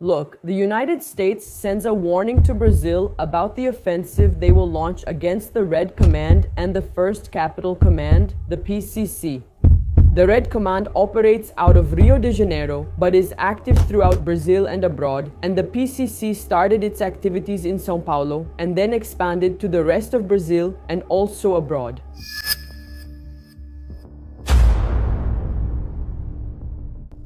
Look, the United States sends a warning to Brazil about the offensive they will launch against the Red Command and the First Capital Command, the PCC. The Red Command operates out of Rio de Janeiro, but is active throughout Brazil and abroad, and the PCC started its activities in São Paulo and then expanded to the rest of Brazil and also abroad.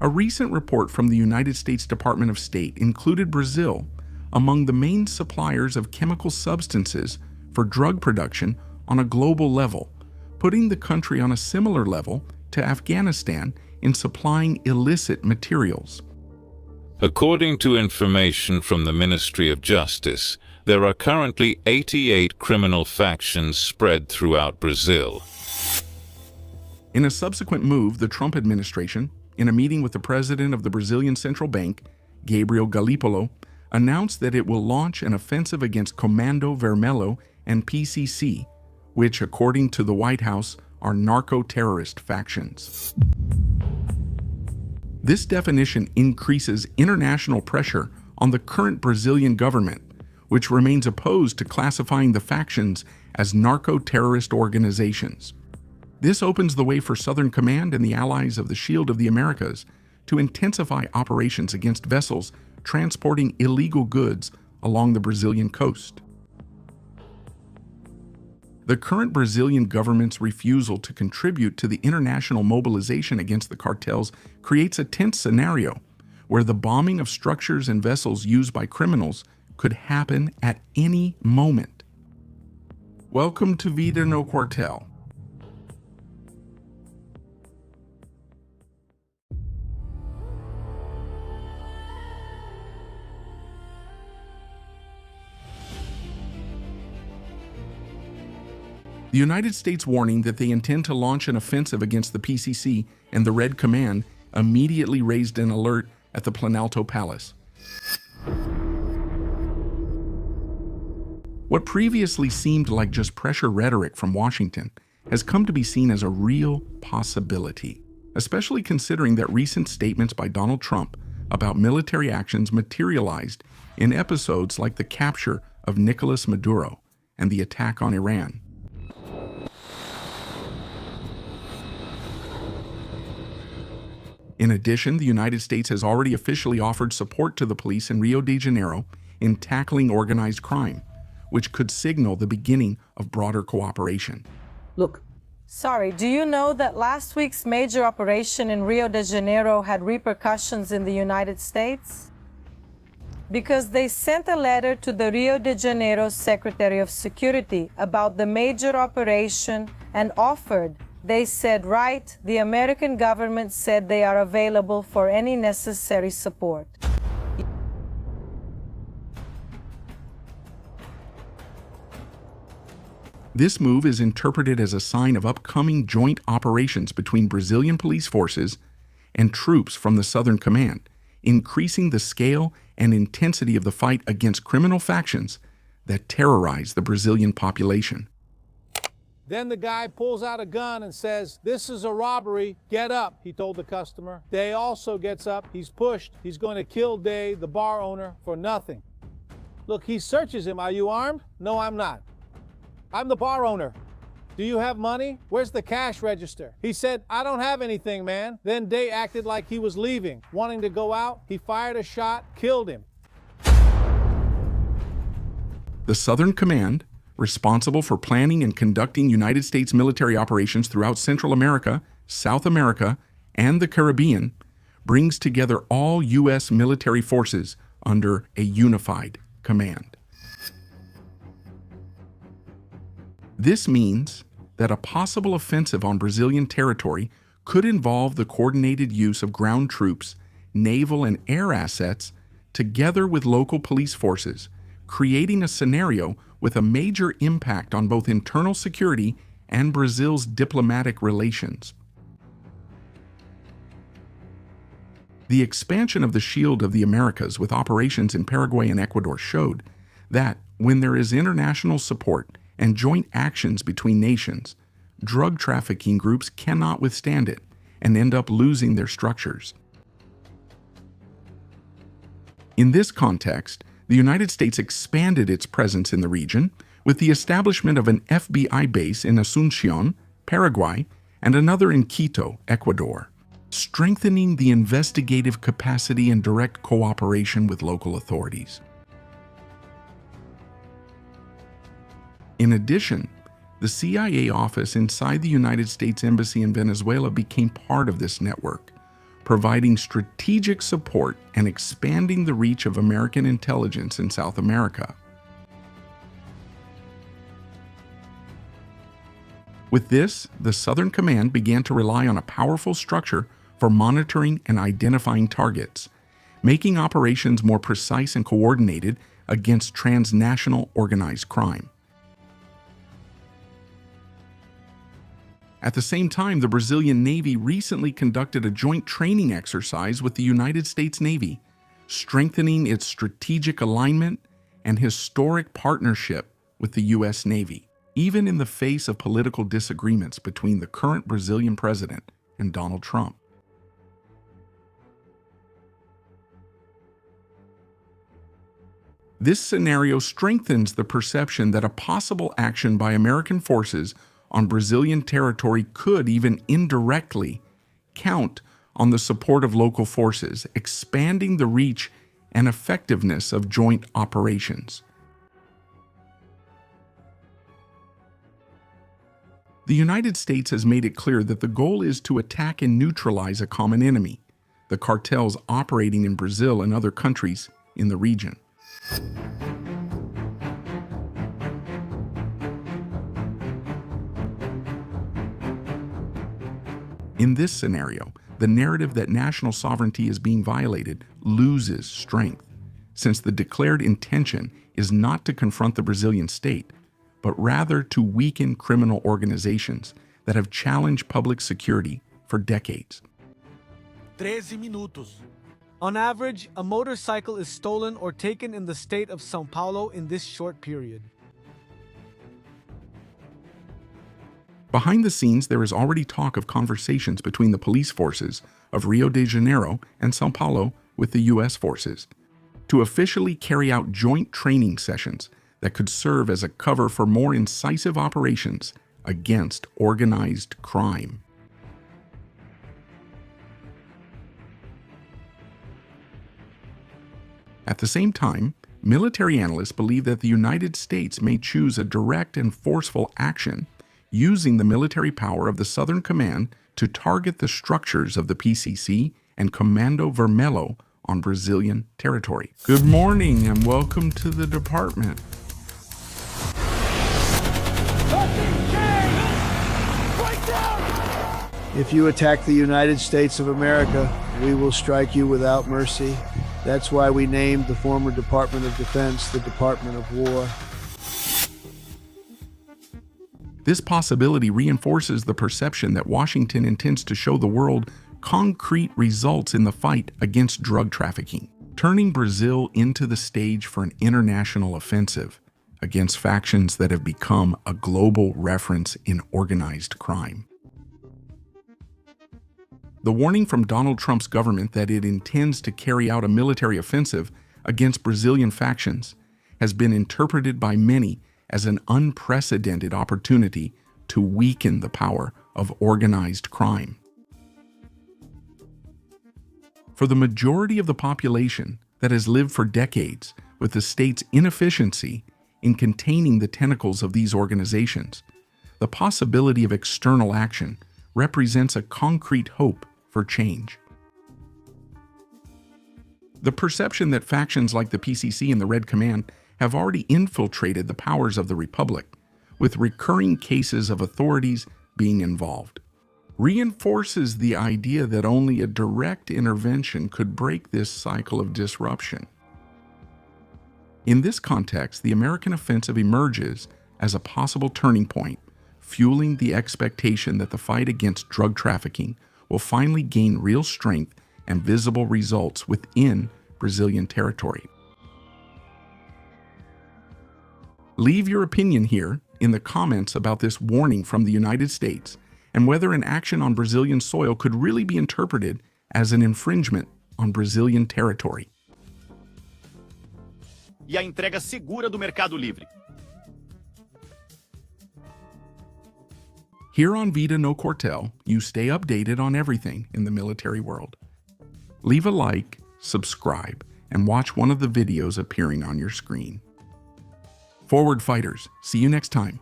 A recent report from the United States Department of State included Brazil among the main suppliers of chemical substances for drug production on a global level, putting the country on a similar level to Afghanistan in supplying illicit materials. According to information from the Ministry of Justice, there are currently 88 criminal factions spread throughout Brazil. In a subsequent move, the Trump administration, in a meeting with the president of the Brazilian Central Bank, Gabriel Galípolo, announced that it will launch an offensive against Comando Vermelho and PCC, which, according to the White House, are narco-terrorist factions. This definition increases international pressure on the current Brazilian government, which remains opposed to classifying the factions as narco-terrorist organizations. This opens the way for Southern Command and the allies of the Shield of the Americas to intensify operations against vessels transporting illegal goods along the Brazilian coast. The current Brazilian government's refusal to contribute to the international mobilization against the cartels creates a tense scenario where the bombing of structures and vessels used by criminals could happen at any moment. Welcome to Vida no Quartel. The United States warning that they intend to launch an offensive against the PCC and the Red Command immediately raised an alert at the Planalto Palace. What previously seemed like just pressure rhetoric from Washington has come to be seen as a real possibility, especially considering that recent statements by Donald Trump about military actions materialized in episodes like the capture of Nicolas Maduro and the attack on Iran. In addition, the United States has already officially offered support to the police in Rio de Janeiro in tackling organized crime, which could signal the beginning of broader cooperation. Look, Sorry, do you know that last week's major operation in Rio de Janeiro had repercussions in the United States? Because they sent a letter to the Rio de Janeiro Secretary of Security about the major operation and offered. They said, right, the American government said they are available for any necessary support. This move is interpreted as a sign of upcoming joint operations between Brazilian police forces and troops from the Southern Command, increasing the scale and intensity of the fight against criminal factions that terrorize the Brazilian population. Then the guy pulls out a gun and says, "This is a robbery, get up," he told the customer. Day also gets up, he's pushed, he's going to kill Day, the bar owner, for nothing. Look, he searches him, "Are you armed?" "No, I'm not." "I'm the bar owner." "Do you have money?" "Where's the cash register?" He said, "I don't have anything, man." Then Day acted like he was leaving, wanting to go out. He fired a shot, killed him. The Southern Command, responsible for planning and conducting United States military operations throughout Central America, South America, and the Caribbean, brings together all U.S. military forces under a unified command. This means that a possible offensive on Brazilian territory could involve the coordinated use of ground troops, naval and air assets, together with local police forces, creating a scenario with a major impact on both internal security and Brazil's diplomatic relations. The expansion of the Shield of the Americas with operations in Paraguay and Ecuador showed that when there is international support and joint actions between nations, drug trafficking groups cannot withstand it and end up losing their structures. In this context, the United States expanded its presence in the region with the establishment of an FBI base in Asunción, Paraguay, and another in Quito, Ecuador, strengthening the investigative capacity and direct cooperation with local authorities. In addition, the CIA office inside the United States Embassy in Venezuela became part of this network, providing strategic support and expanding the reach of American intelligence in South America. With this, the Southern Command began to rely on a powerful structure for monitoring and identifying targets, making operations more precise and coordinated against transnational organized crime. At the same time, the Brazilian Navy recently conducted a joint training exercise with the United States Navy, strengthening its strategic alignment and historic partnership with the U.S. Navy, even in the face of political disagreements between the current Brazilian president and Donald Trump. This scenario strengthens the perception that a possible action by American forces on Brazilian territory could even indirectly count on the support of local forces, expanding the reach and effectiveness of joint operations. The United States has made it clear that the goal is to attack and neutralize a common enemy, the cartels operating in Brazil and other countries in the region. In this scenario, the narrative that national sovereignty is being violated loses strength, since the declared intention is not to confront the Brazilian state, but rather to weaken criminal organizations that have challenged public security for decades. 13 minutos. On average, a motorcycle is stolen or taken in the state of São Paulo in this short period. Behind the scenes, there is already talk of conversations between the police forces of Rio de Janeiro and São Paulo with the U.S. forces to officially carry out joint training sessions that could serve as a cover for more incisive operations against organized crime. At the same time, military analysts believe that the United States may choose a direct and forceful action using the military power of the Southern Command to target the structures of the PCC and Comando Vermelho on Brazilian territory. Good morning and welcome to the department. If you attack the United States of America, we will strike you without mercy. That's why we named the former Department of Defense the Department of War. This possibility reinforces the perception that Washington intends to show the world concrete results in the fight against drug trafficking, turning Brazil into the stage for an international offensive against factions that have become a global reference in organized crime. The warning from Donald Trump's government that it intends to carry out a military offensive against Brazilian factions has been interpreted by many as an unprecedented opportunity to weaken the power of organized crime. For the majority of the population that has lived for decades with the state's inefficiency in containing the tentacles of these organizations, the possibility of external action represents a concrete hope for change. The perception that factions like the PCC and the Red Command have already infiltrated the powers of the Republic, with recurring cases of authorities being involved, reinforces the idea that only a direct intervention could break this cycle of disruption. In this context, the American offensive emerges as a possible turning point, fueling the expectation that the fight against drug trafficking will finally gain real strength and visible results within Brazilian territory. Leave your opinion here in the comments about this warning from the United States and whether an action on Brazilian soil could really be interpreted as an infringement on Brazilian territory. e a entrega segura do Mercado Livre. Here on Vida No Quartel, you stay updated on everything in the military world. Leave a like, subscribe, and watch one of the videos appearing on your screen. Forward fighters, see you next time.